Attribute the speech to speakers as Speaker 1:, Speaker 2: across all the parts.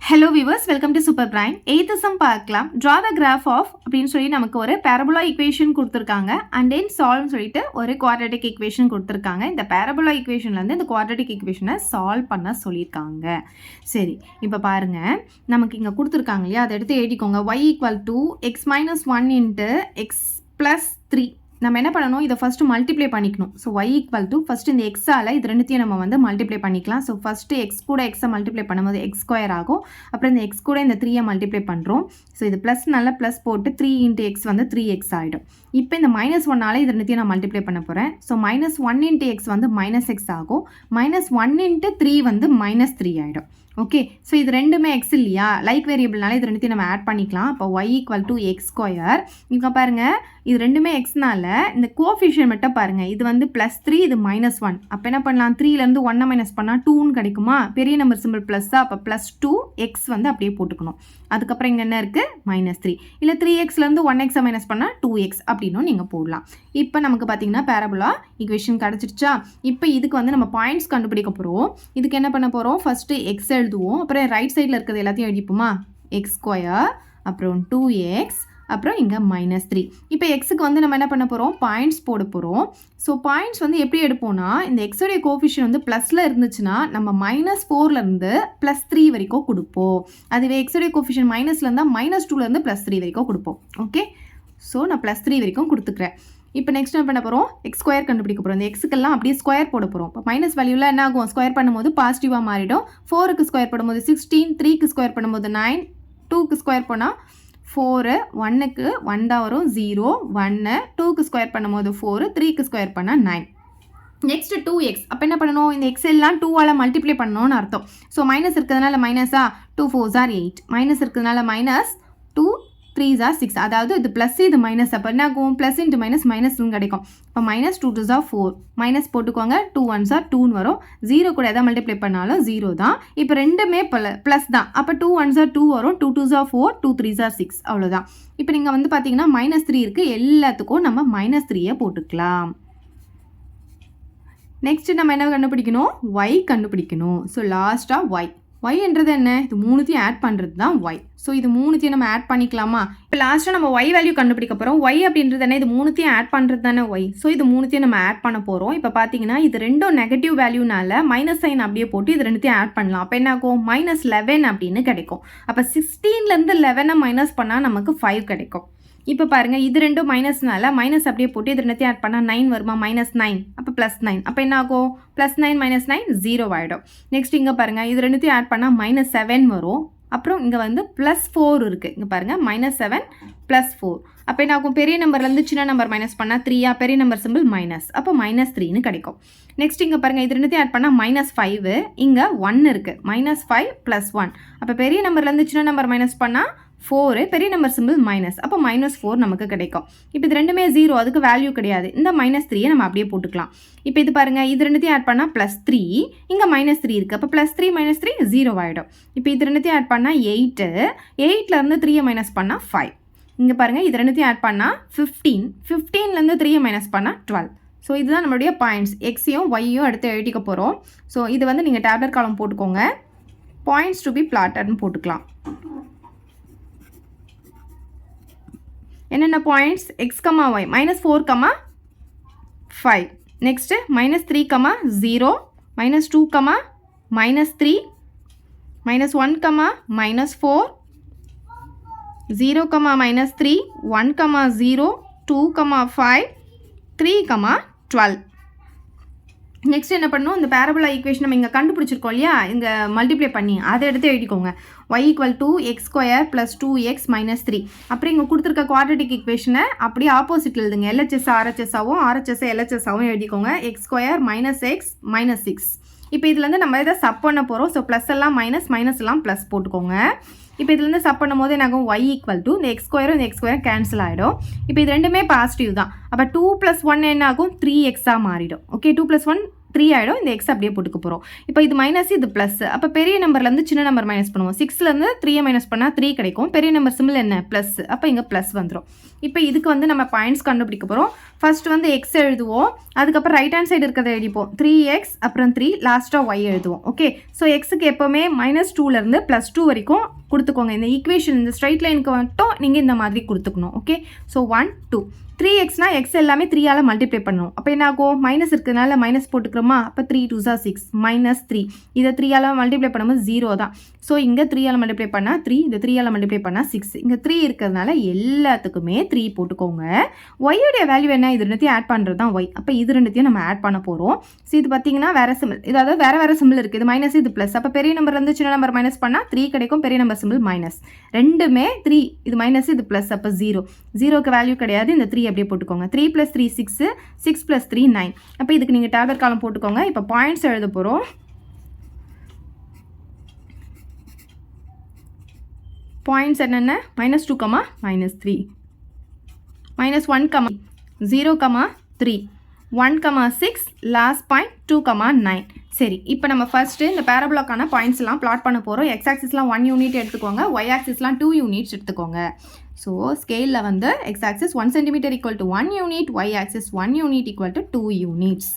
Speaker 1: Hello viewers, welcome to Super Brain. 8th sum பார்க்கலாம். Draw the graph of அப்படினு சொல்லி நமக்கு ஒரு parabola equation கொடுத்திருக்காங்க and then solve சொல்லிட்டு ஒரு quadratic equation கொடுத்திருக்காங்க. இந்த parabola equationல இருந்து இந்த quadratic equationனை solve பண்ண சொல்லிருக்காங்க. சரி, இப்போ பாருங்க. நமக்கு இங்க கொடுத்திருக்காங்க இல்லையா? அதை எடுத்து எழுதிக்கோங்க. y = x - 1 * x + 3. நம்ம என்ன பண்ணணும், இதை ஃபர்ஸ்ட் மல்டிப்ளை பண்ணிக்கணும். ஸோ y = ஃபர்ஸ்ட் இந்த எக்ஸால் இது ரெண்டுத்தையும் நம்ம வந்து மல்டிப்ளை பண்ணிக்கலாம். ஸோ ஃபர்ஸ்ட் எக்ஸ் கூட எக்ஸை மல்டிப்ளை பண்ணும்போது x² ஆகும். அப்புறம் இந்த எக்ஸ் கூட இந்த 3ஐ மல்டிப்ளை பண்ணுறோம். ஸோ இது ப்ளஸ் நல்லா ப்ளஸ் போட்டு 3 × x வந்து 3x ஆகிடும். இப்போ இந்த -1ஆல் இது ரெண்டுத்தையும் நான் மல்டிப்ளை பண்ண போகிறேன். ஸோ -1 × x வந்து -x ஆகும். -1 × 3 வந்து -3 ஆகிடும். ஓகே, ஸோ இது ரெண்டுமே எக்ஸ் இல்லையா, லைக் வேரியபிள்னால இது ரெண்டுத்தையும் நம்ம ஆட் பண்ணிக்கலாம். அப்போ y = x². இங்கே பாருங்கள், இது ரெண்டுமே எக்ஸ்னால இந்த கோஎஃபிஷியன்ட் மட்டும் பாருங்கள். இது வந்து +3, இது -1. அப்போ என்ன பண்ணலாம், 3லேருந்து 1 மைனஸ் பண்ணால் 2ன்னு கிடைக்குமா? பெரிய நம்பர் சிம்பிள் ப்ளஸ்ஸா, அப்போ +2 x வந்து அப்படியே போட்டுக்கணும். அதுக்கப்புறம் இங்கே என்ன இருக்குது, -3. இல்லை 3xலேருந்து 1x மைனஸ் பண்ணால் 2x அப்படின்னும் நீங்கள் போடலாம். இப்போ நமக்கு பார்த்தீங்கன்னா பேரபோலா ஈக்குவேஷன் கிடச்சிருச்சா? இப்போ இதுக்கு வந்து நம்ம பாயிண்ட்ஸ் கண்டுபிடிக்க போகிறோம். இதுக்கு என்ன பண்ண போகிறோம், ஃபஸ்ட்டு எக்ஸ் எழுதுவோம். அப்புறம் ரைட் சைடில் இருக்கிறது எல்லாத்தையும் எழுதிப்போமா? x², அப்புறம் 2x, அப்புறம் இங்கே -3. இப்போ எக்ஸுக்கு வந்து நம்ம என்ன பண்ண போகிறோம், பாயிண்ட்ஸ் போட போகிறோம். ஸோ பாயிண்ட்ஸ் வந்து எப்படி எடுப்போம்னா, இந்த எக்ஸோடைய கோஎஃபிஷியன்ட் வந்து ப்ளஸில் இருந்துச்சுன்னா நம்ம -4லேருந்து +3 வரைக்கும் கொடுப்போம். அதுவே எக்ஸோடைய கோஎஃபிஷியன்ட் மைனஸில் இருந்தால் -2லேருந்து +3 வரைக்கும் கொடுப்போம். ஓகே, ஸோ நான் +3 வரைக்கும் கொடுத்துக்கிறேன். இப்போ நெக்ஸ்ட் என்ன பண்ண போகிறோம், x² கண்டுபிடிக்க போகிறோம். இந்த எக்ஸுக்கெல்லாம் அப்படியே ஸ்கொயர் போட போகிறோம். இப்போ மைனஸ் வேல்யூவில் என்ன ஆகும், ஸ்கொயர் பண்ணும்போது பாசிட்டிவாக மாறிடும். 4க்கு ஸ்கொயர் பண்ணும்போது 16, 3க்கு ஸ்கொயர் பண்ணும்போது 9, 2க்கு ஸ்கொயர் பண்ணால் 4, 1க்கு 1 தான் வரும், 0, 1, 2க்கு ஸ்கொயர் பண்ணும்போது 4, 3க்கு ஸ்கொயர் பண்ணால் 9. Next 2x. அப்போ என்ன பண்ணணும், இந்த எக்ஸ் எல்லாம் 2ஆல் மல்டிப்ளை பண்ணணும்னு அர்த்தம். ஸோ மைனஸ் இருக்கிறதுனால மைனஸா, 2 4s are 8. மைனஸ் இருக்கிறதுனால -2 3s are 6. அதாவது இது ப்ளஸ் இது மைனஸ். அப்போ என்ன ஆகும், ப்ளஸ் இன்ட்டு மைனஸ்னு கிடைக்கும். இப்போ -2 2s are 4. மைனஸ் போட்டுக்கோங்க, 2 1s are 2ன்னு வரும். 0 கூட எதாவது மல்டிப்ளை பண்ணாலும் 0 தான். இப்போ ரெண்டுமே ப்ளஸ் தான். அப்போ 2 1s are 2 வரும், 2 2s are 4, 2 3s are 6. அவ்வளோதான். இப்போ நீங்கள் வந்து பார்த்தீங்கன்னா -3 இருக்குது, எல்லாத்துக்கும் நம்ம -3 போட்டுக்கலாம். நெக்ஸ்ட் நம்ம என்ன கண்டுபிடிக்கணும், y கண்டுபிடிக்கணும். ஸோ லாஸ்ட்டாக y என்றது என்ன, இது மூணுத்தையும் ஆட் பண்ணுறது தான் y. ஸோ இது மூணுத்தையும் நம்ம ஆட் பண்ணிக்கலாமா? இப்போ லாஸ்ட்டாக நம்ம y வேல்யூ கண்டுபிடிக்க போகிறோம். y அப்படின்றது என்ன, இது மூணுத்தையும் ஆட் பண்ணுறது தானே y. ஸோ இது மூணுத்தையும் நம்ம ஆட் பண்ண போகிறோம். இப்போ பார்த்தீங்கன்னா இது ரெண்டும் நெகட்டிவ் வேல்யூனால மைனஸ் சைன் அப்படியே போட்டு இது ரெண்டுத்தையும் ஆட் பண்ணலாம். அப்போ என்ன ஆகும், -11 அப்படின்னு கிடைக்கும். அப்போ 16லேருந்து 11 மைனஸ் பண்ணால் நமக்கு 5 கிடைக்கும். இப்போ பாருங்கள், இது ரெண்டும் மைனஸ்னால மைனஸ் அப்படியே போட்டு இது ரெண்டுத்தையும் ஆட் பண்ணால் 9 வருமா? -9, அப்போ +9. அப்போ என்ன ஆகும், +9 - 9 0 ஆகிடும். நெக்ஸ்ட் இங்கே பாருங்கள், இது ரெண்டுத்தையும் ஆட் பண்ணால் -7 வரும். அப்புறம் இங்கே வந்து +4 இருக்குது. இங்கே பாருங்கள், -7 +4. அப்போ என்ன ஆகும், பெரிய நம்பர்லேருந்து சின்ன நம்பர் மைனஸ் பண்ணால் 3, பெரிய நம்பர் சிம்பிள் மைனஸ், அப்போ -3ன்னு கிடைக்கும். நெக்ஸ்ட் இங்கே பாருங்கள், இது ரெண்டுத்தையும் ஆட் பண்ணால் -5, இங்கே 1 இருக்குது. -5 + 1. அப்போ பெரிய நம்பர்லேருந்து சின்ன நம்பர் மைனஸ் பண்ணால் 4, பெரிய நம்பர் சிம்பிள் மைனஸ், அப்போ -4 நமக்கு கிடைக்கும். இப்போ இது ரெண்டுமே 0, அதுக்கு வேல்யூ கிடையாது. இந்த -3 நம்ம அப்படியே போட்டுக்கலாம். இப்போ இது பாருங்கள், இது ரெண்டுத்தையும் ஆட் பண்ணால் +3, இங்கே -3 இருக்குது. அப்போ +3 - 3 0 ஆகிடும். இப்போ இது ரெண்டுத்தையும் ஆட் பண்ணால் 8, 8லேருந்து 3 மைனஸ் பண்ணால் 5. இங்கே பாருங்கள், இது ரெண்டுத்தையும் ஆட் பண்ணால் 15, 15லேருந்து 3 மைனஸ் பண்ணால் 12. ஸோ இதுதான் நம்மளுடைய பாயிண்ட்ஸ். எக்ஸையும் ஒய்யும் எடுத்து எழுதிக்க போகிறோம். ஸோ இது வந்து நீங்கள் டேப்லெட் காலம் போட்டுக்கோங்க. பாயிண்ட்ஸ் டு பி பிளாட்டட்னு போட்டுக்கலாம். என்னென்ன points, x, y, -4, -5. Next -3, -0, -2, -3, -1, -4, 0, -3, 1, 0, 2, 5, 3, 12. Next என்ன பண்ணணும், இந்த பேரபோலா ஈக்குவேஷன் நம்ம இங்கே கண்டுபிடிச்சிருக்கோம் இல்லையா, இங்கே மல்டிப்ளை பண்ணி அதை எடுத்து எழுதிக்கோங்க. y = x² + 2x - 3. அப்புறம் இங்கே கொடுத்துருக்க குவாட்ரட்டிக் ஈக்குவேஷனை அப்படியே ஆப்போசிட்டில் எழுதுங்க. LHS RHS-ஆகவும் RHS LHS-ஆகவும் எழுதிக்கோங்க. x² - x - 6. இப்போ இதுலேருந்து நம்ம இதை சப் பண்ண போகிறோம். ஸோ ப்ளஸ் எல்லாம் மைனஸ், மைனஸ் எல்லாம் ப்ளஸ் போட்டுக்கோங்க. இப்போ இதுலேருந்து சப் பண்ணும்போது என்ன ஆகும், y = இந்த x² இந்த x² கேன்சல் ஆகிடும். இப்போ இது ரெண்டுமே பாசிட்டிவ் தான். அப்போ 2 + 1 என்ன ஆகும், 3x மாறிடும். ஓகே, 2 + 1 3 ஆகிடும். இந்த எக்ஸ் அப்படியே போட்டுக்க போகிறோம். இப்போ இது மைனஸ், இது ப்ளஸ். அப்போ பெரிய நம்பர்லேருந்து சின்ன நம்பர் மைனஸ் பண்ணுவோம். 6லேருந்து 3 மைனஸ் பண்ணால் 3 கிடைக்கும். பெரிய நம்பர் சிம்பிள் என்ன, ப்ளஸ். அப்போ இங்கே ப்ளஸ் வந்துடும். இப்போ இதுக்கு வந்து நம்ம பாயிண்ட்ஸ் கண்டுபிடிக்க போகிறோம். ஃபர்ஸ்ட் வந்து எக்ஸ் எழுதுவோம், அதுக்கப்புறம் ரைட் ஹேண்ட் சைடு இருக்கிறத எழுதிப்போம். 3x அப்புறம் 3 லாஸ்ட்டாக ஒய் எழுதுவோம். ஓகே, ஸோ எக்ஸுக்கு எப்போவுமே -2லேருந்து +2 வரைக்கும் கொடுத்துக்கோங்க. இந்த ஈக்குவேஷன் இந்த ஸ்ட்ரைட் லைனுக்கு மட்டும் நீங்கள் இந்த மாதிரி கொடுத்துக்கணும். ஓகே, ஸோ 1 2 3xனா எக்ஸ் எல்லாமே 3ஆல் மல்டிப்ளை பண்ணணும். அப்போ என்ன ஆகும், மைனஸ் இருக்கிறதுனால மைனஸ் போட்டுக்கிறோமா, அப்போ 3 2 6 -3 இதை 3ஆல் மல்டிப்ளை பண்ணும்போது 0 தான். ஸோ இங்கே 3ஆல் மல்டிப்ளை பண்ணால் 3, இந்த 3ஆல் மல்டிப்ளை பண்ணால் 6. இங்கே 3 இருக்கிறதுனால எல்லாத்துக்குமே 3 போட்டுக்கோங்க. ஒய்யுடைய வேல்யூ என்ன, இது ரெண்டுத்தையும் ஆட் பண்ணுறது தான் ஒய். அப்போ இது ரெண்டுத்தையும் நம்ம ஆட் பண்ண போகிறோம். ஸோ இது பார்த்தீங்கன்னா வேறு சிம்பிள், இதாவது வேறு சிம்பிள் இருக்குது. இது மைனஸ், இது ப்ளஸ். அப்போ பெரிய நம்பர்லேருந்து சின்ன நம்பர் மைனஸ் பண்ணால் 3 கிடைக்கும். பெரிய நம்பர் சிம்பிள் மைனஸ். ரெண்டுமே 3, இது மைனஸ் இது ப்ளஸ். அப்போ 0, 0க்கு வேல்யூ கிடையாது. இந்த 3 அப்படியே போட்டுக்கோங்க. 3 + 3 6, 6 + 3 9. அப்போ இதுக்கு நீங்கள் டேபர் காலம் போட்டுக்கோங்க. இப்போ பாயிண்ட்ஸ் எழுத போகிறோம். பாயிண்ட்ஸ் என்னென்ன, -2, -3, -1, 0, 3, 1, 6, லாஸ்ட் பாயிண்ட் 2, 9. சரி, இப்போ நம்ம ஃபர்ஸ்ட்டு இந்த பேரபோலாக்கான பாயிண்ட்ஸ்லாம் பிளாட் பண்ண போகிறோம். எக்ஸ் ஆக்சிஸ்லாம் 1 யூனிட் எடுத்துக்கோங்க, ஒய் ஆக்சிஸ்லாம் 2 யூனிட்ஸ் எடுத்துக்கோங்க. ஸோ ஸ்கேலில் வந்து X axis 1 centimetre = 1 unit, Y axis 1 unit = 2 units.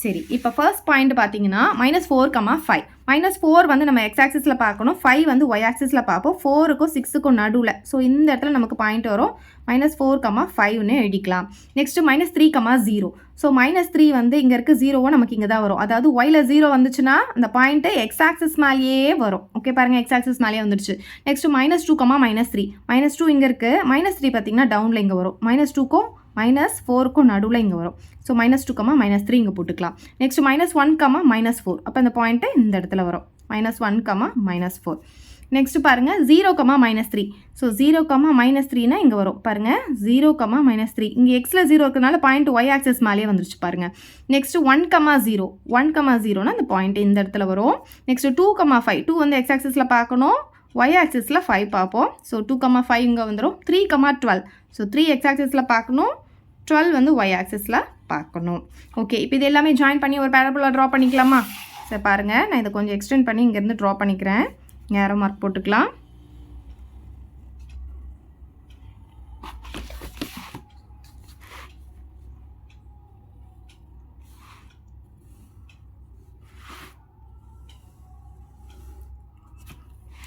Speaker 1: சரி, இப்போ ஃபர்ஸ்ட் பாயிண்ட் பார்த்தீங்கன்னா -4, 5. -4 வந்து நம்ம எக்ஸ் ஆக்சிஸில் பார்க்கணும், 5 வந்து ஒய் ஆக்சிஸில் பார்ப்போம். 4க்கும் 6க்கும் நடுவில். ஸோ இந்த இடத்துல நமக்கு பாயிண்ட் வரும். -4, 5ன்னு எழுதிக்கலாம். நெக்ஸ்ட்டு -3, 0. ஸோ -3 வந்து இங்கே இருக்க 0வும் நமக்கு இங்கே தான் வரும். அதாவது ஒயில் 0 வந்துச்சுன்னா அந்த பாயிண்ட்டு எக்ஸ் ஆக்சிஸ் மேலேயே வரும். ஓகே பாருங்கள், எக்ஸ் ஆக்சிஸ் மேலேயே வந்துடுச்சு. நெக்ஸ்ட்டு -2, -3. -2 இங்கே இருக்குது. -3 பார்த்தீங்கன்னா டவுனில் இங்கே வரும். -2க்கும் -4க்கும் நடுவில் இங்கே வரும். ஸோ -2, -3 இங்கே போட்டுக்கலாம். நெக்ஸ்ட் -1, -4. அப்போ இந்த பாயிண்ட்டு இந்த இடத்துல வரும். -1, -4. நெக்ஸ்ட் பாருங்கள் 0, -3. ஸோ 0, -3னா இங்கே வரும் பாருங்கள். 0, -3 இங்கே எக்ஸில் 0 இருக்கிறதுனால பாயிண்ட் ஒய் ஆக்சிஸ் மேலேயே வந்துருச்சு பாருங்கள். நெக்ஸ்ட் 1, 0. 1, 0னா இந்த பாயிண்ட் இந்த இடத்துல வரும். நெக்ஸ்ட் 2, 5. 2 வந்து எக்ஸ் ஆக்சிஸில் பார்க்கணும், ஒய் ஆக்சிஸில் 5 பார்ப்போம். ஸோ 2, 5 இங்கே வந்துடும். 3, 12. ஸோ 3 எக்ஸ் ஆக்சிஸில் பார்க்கணும், 12 வந்து ஒய் ஆக்சிஸில் பார்க்கணும். ஓகே, இப்போ இது எல்லாமே ஜாயின் பண்ணி ஒரு பேரபோலா ட்ரா பண்ணிக்கலாமா? சரி பாருங்கள், நான் இதை கொஞ்சம் எக்ஸ்டெண்ட் பண்ணி இங்கேருந்து ட்ரா பண்ணிக்கிறேன். ஏரோ மார்க் போட்டுக்கலாம்.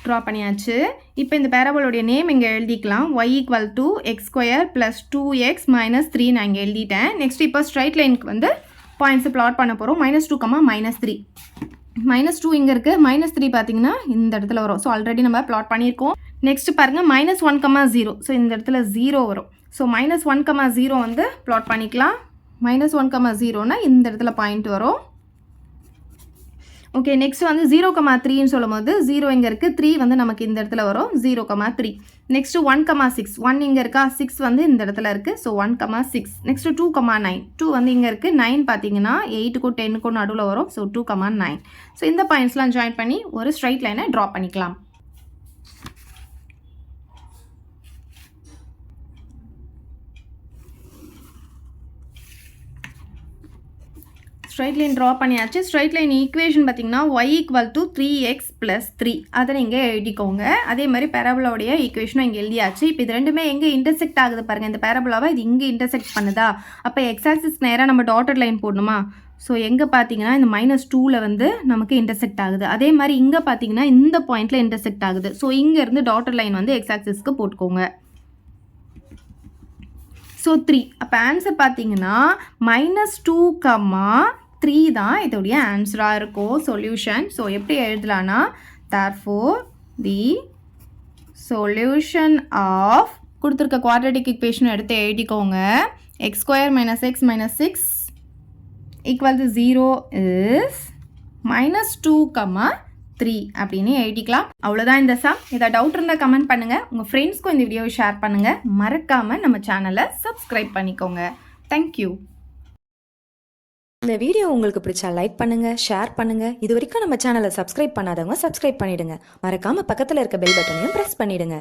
Speaker 1: ட்ரா பண்ணியாச்சு. இப்போ இந்த பேரபோலோடைய நேம் இங்கே எழுதிக்கலாம். y = x² + 2x - 3 நான் இங்கே எழுதிட்டேன். நெக்ஸ்ட் இப்போ ஸ்ட்ரைட் லைனுக்கு வந்து பாயிண்ட்ஸை பிளாட் பண்ண போகிறோம். -2, -3. -2 இங்கே இருக்குது. -3 பார்த்தீங்கன்னா இந்த இடத்துல வரும். ஸோ ஆல்ரெடி நம்ம பிளாட் பண்ணியிருக்கோம். நெக்ஸ்ட் பாருங்கள் -1, 0. ஸோ இந்த இடத்துல 0 வரும். ஸோ -1, 0 வந்து பிளாட் பண்ணிக்கலாம். -1, 0னா இந்த இடத்துல பாயிண்ட் வரும். ஓகே, நெக்ஸ்ட் வந்து 0, 3ன்னு சொல்லும் போது 0 இங்கே இருக்குது, 3 வந்து நமக்கு இந்த இடத்துல வரும். 0, 3. நெக்ஸ்ட் 1, 6. 1 இங்கே இருக்கா, 6 வந்து இந்த இடத்துல இருக்குது. ஸோ 1, 6. நெக்ஸ்ட் 2, 9. 2 வந்து இங்கே இருக்குது. 9 பார்த்தீங்கன்னா 8க்கும் 10க்கும் நடுவில் வரும். ஸோ 2, 9. ஸோ இந்த பாயிண்ட்ஸ்லாம் ஜாயின் பண்ணி ஒரு ஸ்ட்ரைட் லைனை ட்ரா பண்ணிக்கலாம். ஸ்ட்ரைட் லைன் ட்ரா பண்ணியாச்சு. ஸ்ட்ரைட் லைன் ஈக்குவேஷன் பார்த்தீங்கன்னா y = 3x + 3 அதை நீங்கள் எழுதிக்கோங்க. அதே மாதிரி பேரபோலாவுடைய ஈக்குவேஷனும் இங்கே எழுதியாச்சு. இப்போ இது ரெண்டுமே எங்கே இன்டர்செக்ட் ஆகுது பாருங்கள். இந்த பேரபோலாவை இது இங்கே இன்டர்செக்ட் பண்ணுதா, அப்போ எக்ஸ் ஆக்சிஸ்க்கு நேராக நம்ம டாட்டட் லைன் போடணுமா? ஸோ எங்கே பார்த்தீங்கன்னா இந்த -2ல் வந்து நமக்கு இன்டர்செக்ட் ஆகுது. அதே மாதிரி இங்கே பார்த்தீங்கன்னா இந்த பாயிண்ட்டில் இன்டர்செக்ட் ஆகுது. ஸோ இங்கேருந்து டாட்டட் லைன் வந்து எக்ஸ் ஆக்சிஸ்க்கு போட்டுக்கோங்க. ஸோ 3. அப்போ ஆன்சர் பார்த்தீங்கன்னா -2, 3 தான் இதோடைய ஆன்சராக இருக்கும், சொல்யூஷன். ஸோ எப்படி எழுதலான்னா, therefore the solution of கொடுத்துருக்க குவாட்ரேட்டிக் ஈக்குவேஷன் எடுத்து எழுதிக்கோங்க. x² - x - 6 = 0 is -2, 3 அப்படின்னு எழுதிக்கலாம். அவ்வளோதான் இந்த சம். ஏதாவது டவுட் இருந்தால் கமெண்ட் பண்ணுங்கள். உங்கள் ஃப்ரெண்ட்ஸ்க்கும் இந்த வீடியோவை ஷேர் பண்ணுங்கள். மறக்காமல் நம்ம சேனலை சப்ஸ்கிரைப் பண்ணிக்கோங்க. தேங்க்யூ.
Speaker 2: இந்த வீடியோ உங்களுக்கு பிடிச்சா லைக் பண்ணுங்க, ஷேர் பண்ணுங்க. இது வரைக்கும் நம்ம சேனலை சப்ஸ்கிரைப் பண்ணாதவங்க சப்ஸ்கிரைப் பண்ணிடுங்க. மறக்காம பக்கத்தில் இருக்க பெல் பட்டனையும் பிரஸ் பண்ணிடுங்க.